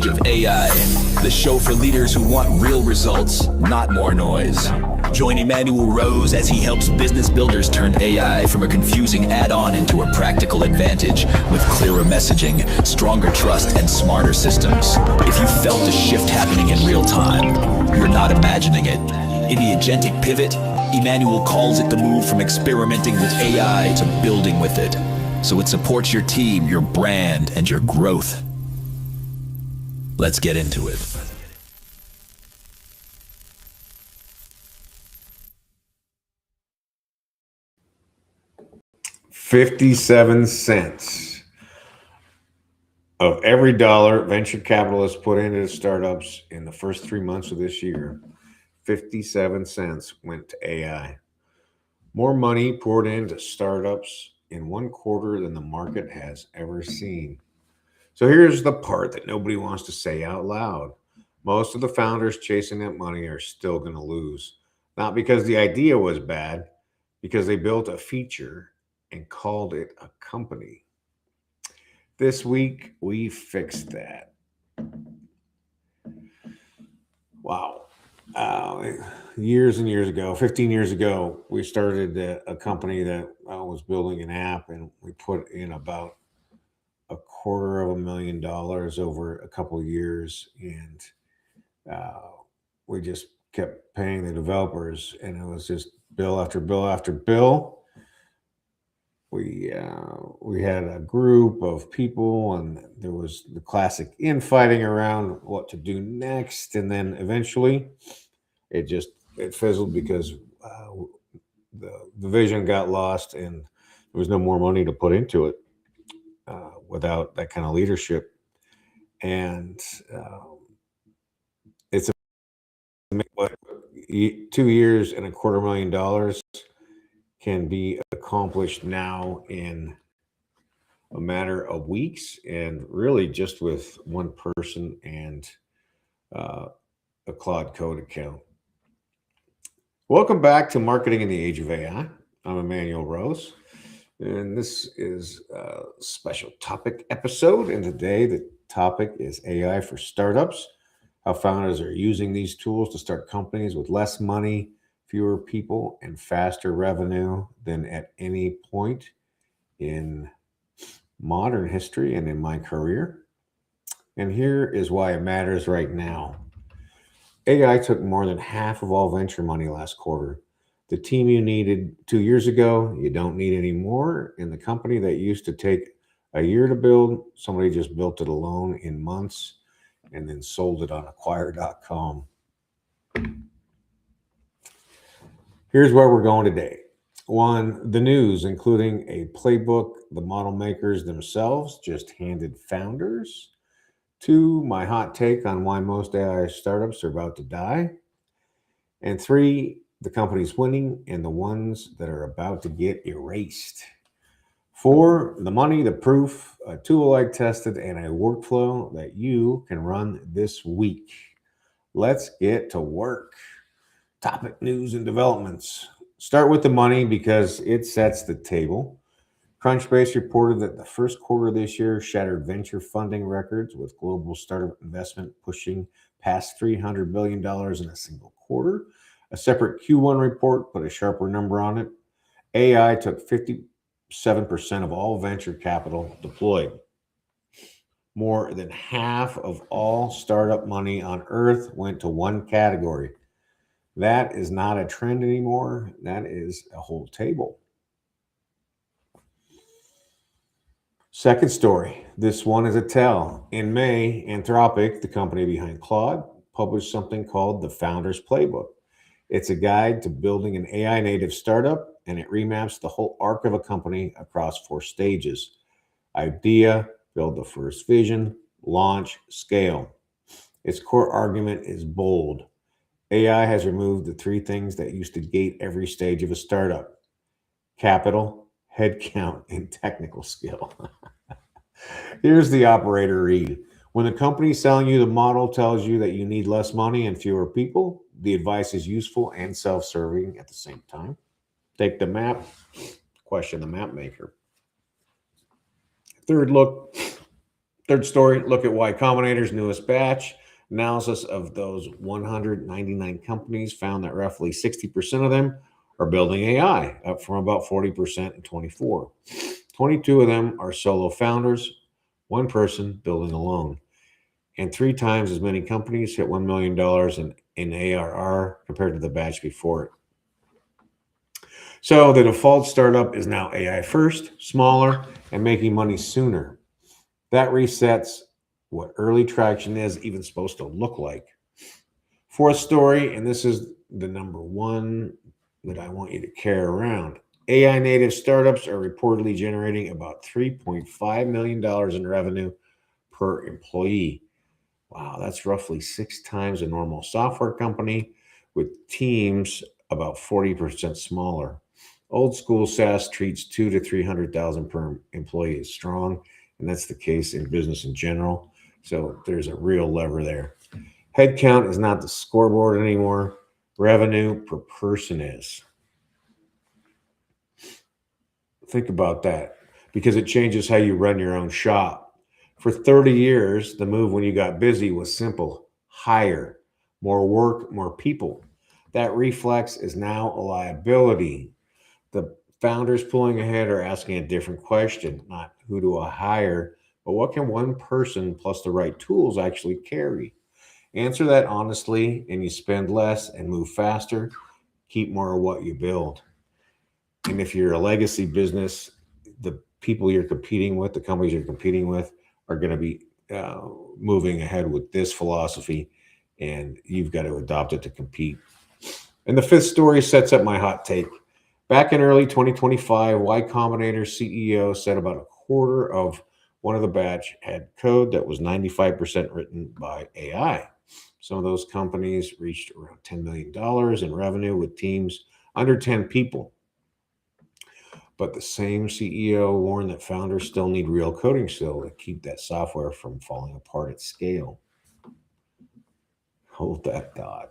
of AI, the show for leaders who want real results, not more noise. Join Emanuel Rose as he helps business builders turn AI from a confusing add-on into a practical advantage with clearer messaging, stronger trust, and smarter systems. If you felt a shift happening in real time, you're not imagining it. In the agentic pivot, Emanuel calls it the move from experimenting with AI to building with it, so it supports your team, your brand, and your growth. Let's get into it. $0.57 of every dollar venture capitalists put into startups in the first 3 months of this year, 57 cents went to AI. More money poured into startups in one quarter than the market has ever seen. So here's the part that nobody wants to say out loud. Most of the founders chasing that money are still going to lose. Not because the idea was bad, because they built a feature and called it a company. This week, we fixed that. Wow. Years and years ago, 15 years ago, we started a company that was building an app, and we put in about $250,000 over a couple of years, and we just kept paying the developers, and it was just bill after bill after bill. We had a group of people, and there was the classic infighting around what to do next, and then eventually it fizzled because the vision got lost, and there was no more money to put into it without that kind of leadership. And it's what 2 years and $250,000 can be accomplished now in a matter of weeks, and really just with one person and a Claude Code account. Welcome back to Marketing in the Age of AI. I'm Emanuel Rose, and this is a special topic episode. And today the topic is AI for startups, how founders are using these tools to start companies with less money, fewer people, and faster revenue than at any point in modern history and in my career. And here is why it matters right now. AI took more than half of all venture money last quarter. The team you needed 2 years ago, you don't need anymore. And the company that used to take a year to build, somebody just built it alone in months and then sold it on acquire.com. Here's where we're going today. 1, the news, including a playbook the model makers themselves just handed founders. 2, my hot take on why most AI startups are about to die. And 3, the companies winning and the ones that are about to get erased. 4, the money, the proof, a tool I tested, and a workflow that you can run this week. Let's get to work. Topic, news, and developments. Start with the money because it sets the table. Crunchbase reported that the first quarter of this year shattered venture funding records, with global startup investment pushing past $300 billion in a single quarter. A separate Q1 report put a sharper number on it. AI took 57% of all venture capital deployed. More than half of all startup money on Earth went to one category. That is not a trend anymore. That is a whole table. Second story. This one is a tell. In May, Anthropic, the company behind Claude, published something called the Founder's Playbook. It's a guide to building an AI native startup, and it remaps the whole arc of a company across 4 stages. Idea, build the first vision, launch, scale. Its core argument is bold. AI has removed the 3 things that used to gate every stage of a startup: capital, headcount, and technical skill. Here's the operator read. When the company selling you the model tells you that you need less money and fewer people, the advice is useful and self-serving at the same time. Take the map, question the map maker. Third look, Third story, look at Y Combinator's newest batch. Analysis of those 199 companies found that roughly 60% of them are building AI, up from about 40% in 24. 22 of them are solo founders, one person building alone. And three times as many companies hit $1 million in ARR compared to the batch before it. So the default startup is now AI first, smaller, and making money sooner. That resets what early traction is even supposed to look like. Fourth story, and this is the number one that I want you to carry around. AI native startups are reportedly generating about $3.5 million in revenue per employee. Wow, that's roughly 6 times a normal software company, with teams about 40% smaller. Old school SaaS treats 2 to 300,000 per employee as strong, and that's the case in business in general. So there's a real lever there. Headcount is not the scoreboard anymore. Revenue per person is. Think about that, because it changes how you run your own shop. For 30 years, the move when you got busy was simple: hire, more work, more people. That reflex is now a liability. The founders pulling ahead are asking a different question, not who do I hire, but what can one person plus the right tools actually carry? Answer that honestly, and you spend less and move faster. Keep more of what you build. And if you're a legacy business, the people you're competing with, the companies you're competing with, are going to be moving ahead with this philosophy, and you've got to adopt it to compete. And the fifth story sets up my hot take. Back in early 2025, Y Combinator CEO said about a quarter of one of the batch had code that was 95% written by AI. Some of those companies reached around $10 million in revenue with teams under 10 people. But the same CEO warned that founders still need real coding skill to keep that software from falling apart at scale. Hold that thought.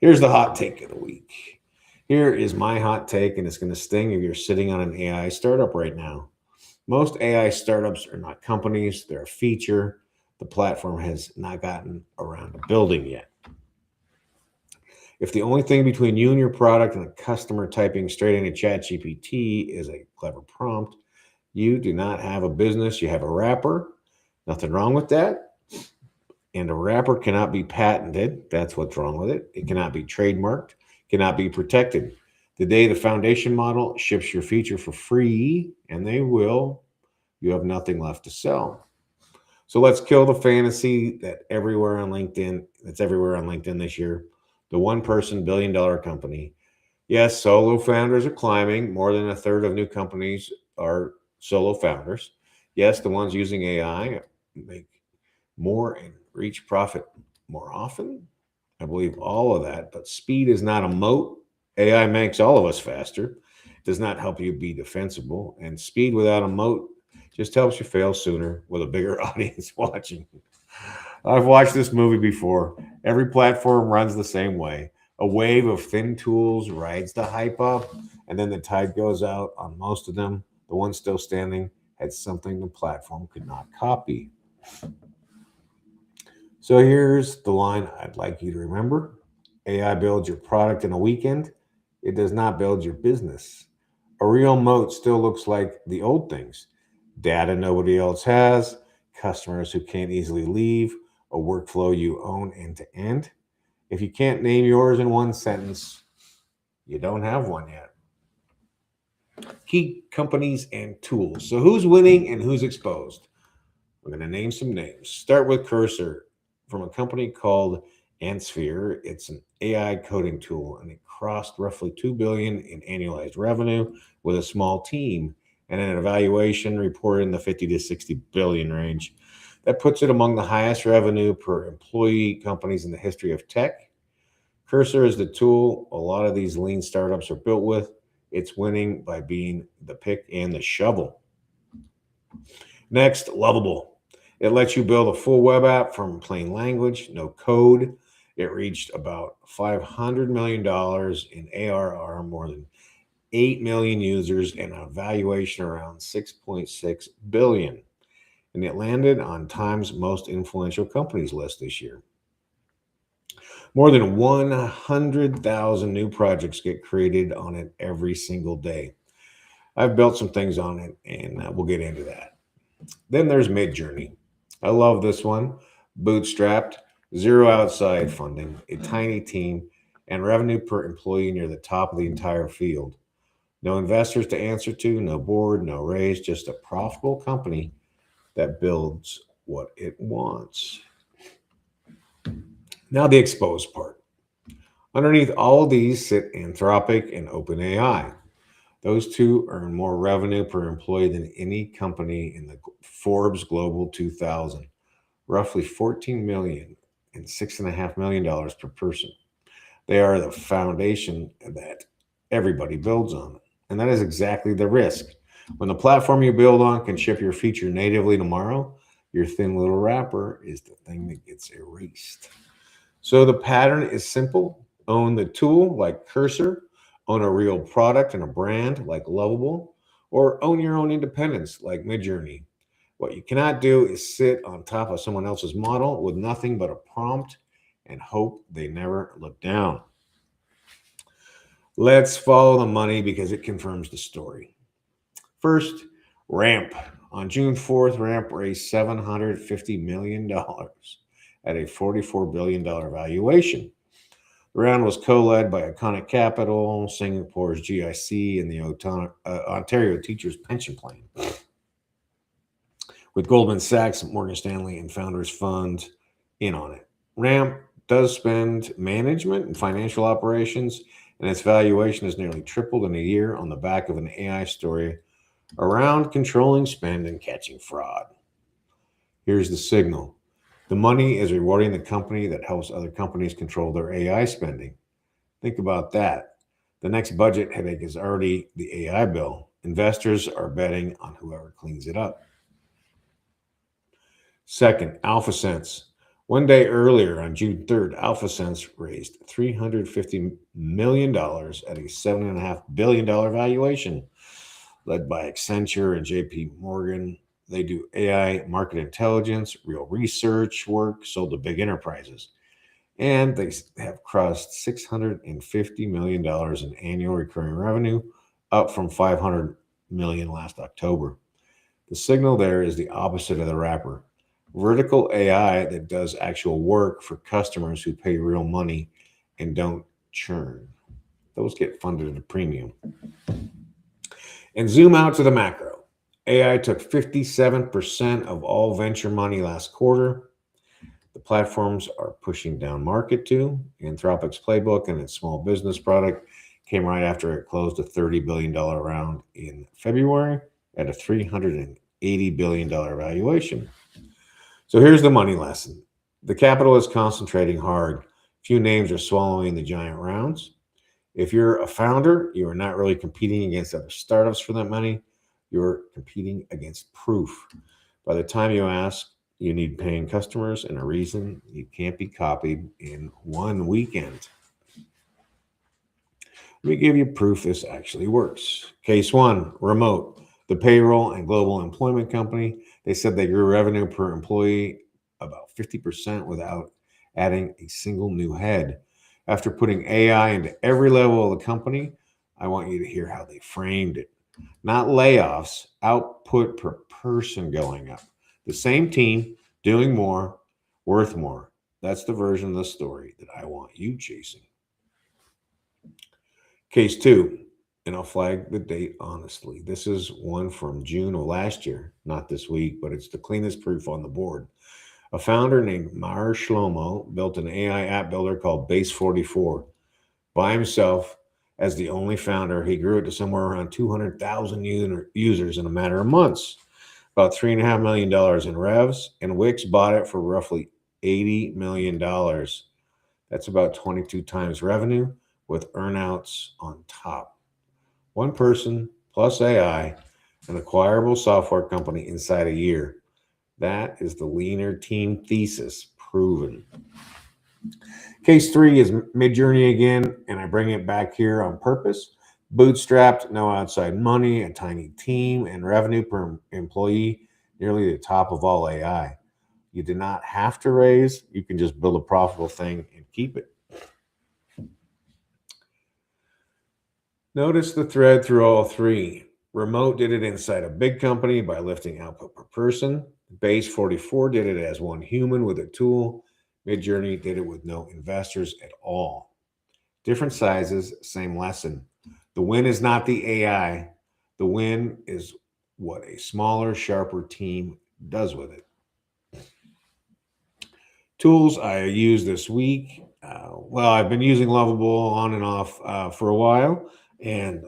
Here's the hot take of the week. Here is my hot take, and it's going to sting if you're sitting on an AI startup right now. Most AI startups are not companies, they're a feature the platform has not gotten around to building yet. If the only thing between you and your product and a customer typing straight into ChatGPT is a clever prompt, you do not have a business, you have a wrapper. Nothing wrong with that. And a wrapper cannot be patented. That's what's wrong with it. It cannot be trademarked, cannot be protected. The day the foundation model ships your feature for free, and they will, you have nothing left to sell. So let's kill the fantasy that's everywhere on LinkedIn this year. The one-person billion-dollar company. Yes, solo founders are climbing. More than a third of new companies are solo founders. Yes, the ones using AI make more and reach profit more often. I believe all of that, but speed is not a moat. AI makes all of us faster. It does not help you be defensible, and speed without a moat just helps you fail sooner with a bigger audience watching. I've watched this movie before. Every platform runs the same way. A wave of thin tools rides the hype up, and then the tide goes out on most of them. The one still standing had something the platform could not copy. So here's the line I'd like you to remember: AI builds your product in a weekend. It does not build your business. A real moat still looks like the old things: data nobody else has, customers who can't easily leave, a workflow you own end to end. If you can't name yours in one sentence, you don't have one yet. Key companies and tools. So who's winning and who's exposed? I'm going to name some names. Start with Cursor, from a company called Antsphere. It's an AI coding tool, and it crossed roughly $2 billion in annualized revenue with a small team, and an evaluation reported in the 50 to 60 billion range. That puts it among the highest revenue per employee companies in the history of tech. Cursor is the tool a lot of these lean startups are built with. It's winning by being the pick and the shovel. Next, Lovable. It lets you build a full web app from plain language, no code. It reached about $500 million in ARR, more than 8 million users, and a valuation around 6.6 billion. and it landed on Time's most influential companies list this year. More than 100,000 new projects get created on it every single day. I've built some things on it, and we'll get into that. Then there's Midjourney. I love this one. Bootstrapped, zero outside funding, a tiny team, and revenue per employee near the top of the entire field. No investors to answer to, no board, no raise, just a profitable company that builds what it wants. Now, the exposed part. Underneath all of these sit Anthropic and OpenAI. Those two earn more revenue per employee than any company in the Forbes Global 2000, roughly 14 million and $6.5 million per person. They are the foundation that everybody builds on. And that is exactly the risk. When the platform you build on can ship your feature natively tomorrow, your thin little wrapper is the thing that gets erased. So the pattern is simple. Own the tool like Cursor, own a real product and a brand like Lovable, or own your own independence like Midjourney. What you cannot do is sit on top of someone else's model with nothing but a prompt and hope they never look down. Let's follow the money because it confirms the story. First, Ramp. On June 4th, Ramp raised $750 million at a $44 billion valuation. The round was co-led by Iconic Capital, Singapore's GIC, and the Ontario Teachers Pension Plan, with Goldman Sachs, Morgan Stanley, and Founders Fund in on it. Ramp does spend management and financial operations, and its valuation has nearly tripled in a year on the back of an AI story around controlling spend and catching fraud. Here's the signal. The money is rewarding the company that helps other companies control their AI spending. Think about that. The next budget headache is already the AI bill. Investors are betting on whoever cleans it up. Second, AlphaSense. One day earlier, on June 3rd, AlphaSense raised $350 million at a $7.5 billion valuation, led by Accenture and JP Morgan. They do AI market intelligence, real research work sold to big enterprises. And they have crossed $650 million in annual recurring revenue, up from $500 million last October. The signal there is the opposite of the wrapper. Vertical AI that does actual work for customers who pay real money and don't churn. Those get funded at a premium. And zoom out to the macro. AI took 57% of all venture money last quarter. The platforms are pushing down market too. Anthropic's playbook and its small business product came right after it closed a $30 billion round in February at a $380 billion valuation. So here's the money lesson. The capital is concentrating hard. Few names are swallowing the giant rounds. If you're a founder, you are not really competing against other startups for that money. You're competing against proof. By the time you ask, you need paying customers and a reason you can't be copied in one weekend. Let me give you proof this actually works. Case one, Remote, the payroll and global employment company. They said they grew revenue per employee about 50% without adding a single new head. After putting AI into every level of the company, I want you to hear how they framed it. Not layoffs, output per person going up. The same team doing more, worth more. That's the version of the story that I want you chasing. Case two, and I'll flag the date honestly. This is one from June of last year, not this week, but it's the cleanest proof on the board. A founder named Mar Shlomo built an AI app builder called Base 44. By himself, as the only founder, he grew it to somewhere around 200,000 users in a matter of months, about $3.5 million in revs, and Wix bought it for roughly $80 million. That's about 22 times revenue with earnouts on top. One person plus AI, an acquirable software company inside a year. That is the leaner team thesis proven. Case three is Midjourney again, and I bring it back here on purpose. Bootstrapped, no outside money, a tiny team, and revenue per employee nearly the top of all AI. You do not have to raise, you can just build a profitable thing and keep it. Notice the thread through all three. Remote did it inside a big company by lifting output per person. Base 44 did it as one human with a tool. Midjourney did it with no investors at all. Different sizes, same lesson. The win is not the AI. The win is what a smaller, sharper team does with it. Tools I use this week. Well, I've been using Lovable on and off for a while, and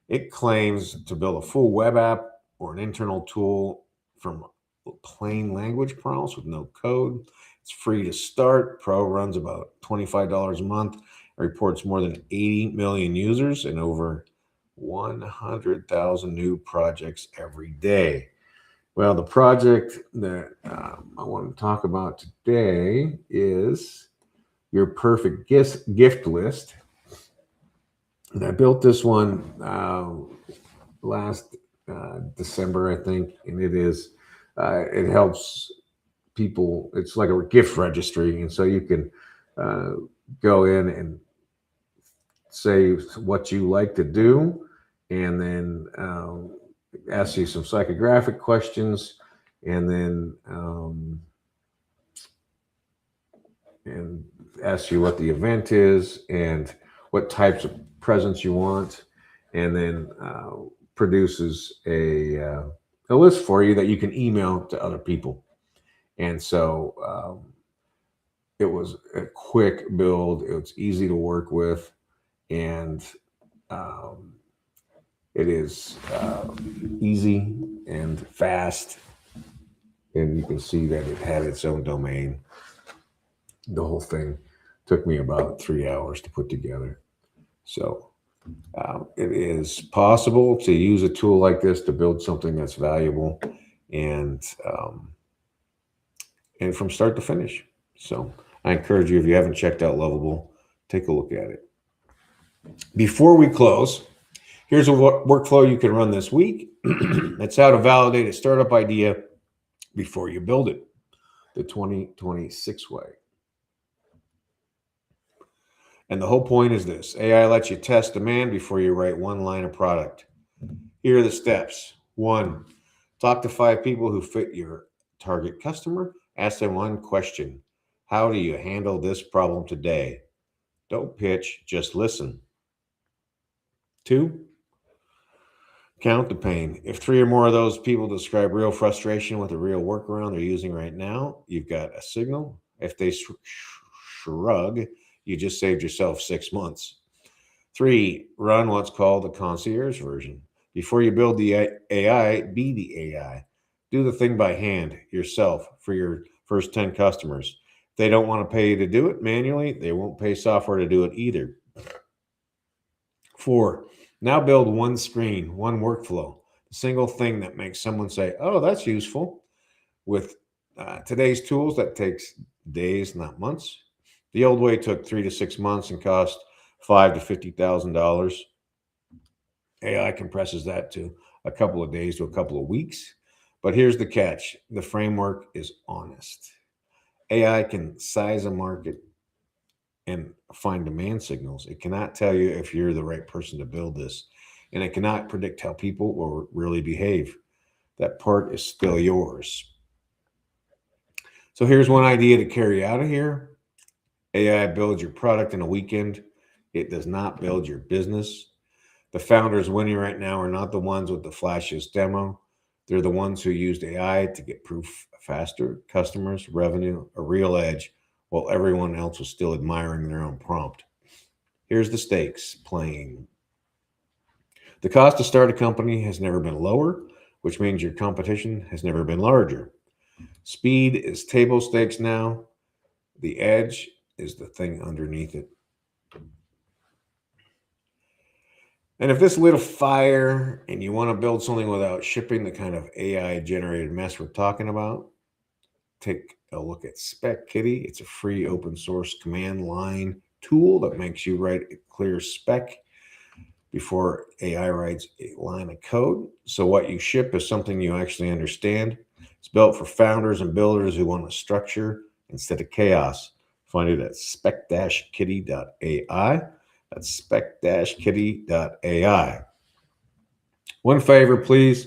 it claims to build a full web app or an internal tool from plain language prompts with no code. It's free to start. Pro runs about $25 a month. It reports more than 80 million users and over 100,000 new projects every day. Well, the project that I want to talk about today is your perfect gift list. And I built this one last December, I think, and it helps people. It's like a gift registry, and so you can go in and say what you like to do, and then ask you some psychographic questions, and then and ask you what the event is and what types of presents you want, and then produces a list for you that you can email to other people. And so it was a quick build. It was easy to work with, and um, it is easy and fast. And you can see that it had its own domain. The whole thing took me about 3 hours to put together. So it is possible to use a tool like this to build something that's valuable, and from start to finish. So I encourage you, if you haven't checked out Lovable, take a look at it. Before we close, here's a workflow you can run this week. It's how to validate a startup idea before you build it, the 2026 way. And the whole point is this: AI lets you test demand before you write one line of product. Here are the steps. 1, talk to 5 people who fit your target customer. Ask them one question: how do you handle this problem today? Don't pitch, just listen. 2, count the pain. If 3 or more of those people describe real frustration with a real workaround they're using right now, you've got a signal. If they shrug, you just saved yourself 6 months. 3, run what's called the concierge version. Before you build the AI, be the AI. Do the thing by hand, yourself, for your first 10 customers. If they don't want to pay you to do it manually, they won't pay software to do it either. 4, now build one screen, one workflow, a single thing that makes someone say, oh, that's useful. With today's tools, that takes days, not months. The old way took 3 to 6 months and cost $5,000 to $50,000. AI compresses that to a couple of days to a couple of weeks. But here's the catch: the framework is honest. AI can size a market and find demand signals. It cannot tell you if you're the right person to build this, and it cannot predict how people will really behave. That part is still yours. So here's one idea to carry out of here: AI builds your product in a weekend. It does not build your business. The founders winning right now are not the ones with the flashiest demo. They're the ones who used AI to get proof faster, customers, revenue, a real edge, while everyone else was still admiring their own prompt. Here's the stakes playing. The cost to start a company has never been lower, which means your competition has never been larger. Speed is table stakes now. The edge is the thing underneath it. And if this lit a fire and you want to build something without shipping the kind of AI generated mess we're talking about, take a look at Spec Kitty. It's a free open source command line tool that makes you write a clear spec before AI writes a line of code. So what you ship is something you actually understand. It's built for founders and builders who want a structure instead of chaos. Find it at spec-kitty.ai. That's spec-kitty.ai. One favor, please.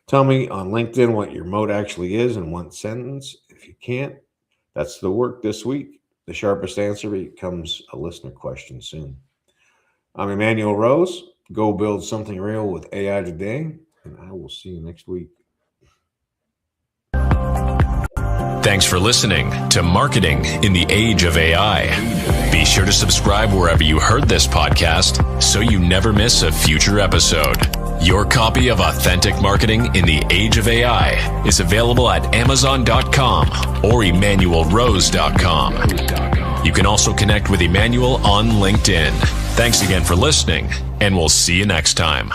Tell me on LinkedIn what your moat actually is in one sentence. If you can't, that's the work this week. The sharpest answer becomes a listener question soon. I'm Emanuel Rose. Go build something real with AI today, and I will see you next week. Thanks for listening to Marketing in the Age of AI. Be sure to subscribe wherever you heard this podcast so you never miss a future episode. Your copy of Authentic Marketing in the Age of AI is available at Amazon.com or EmanuelRose.com. You can also connect with Emanuel on LinkedIn. Thanks again for listening, and we'll see you next time.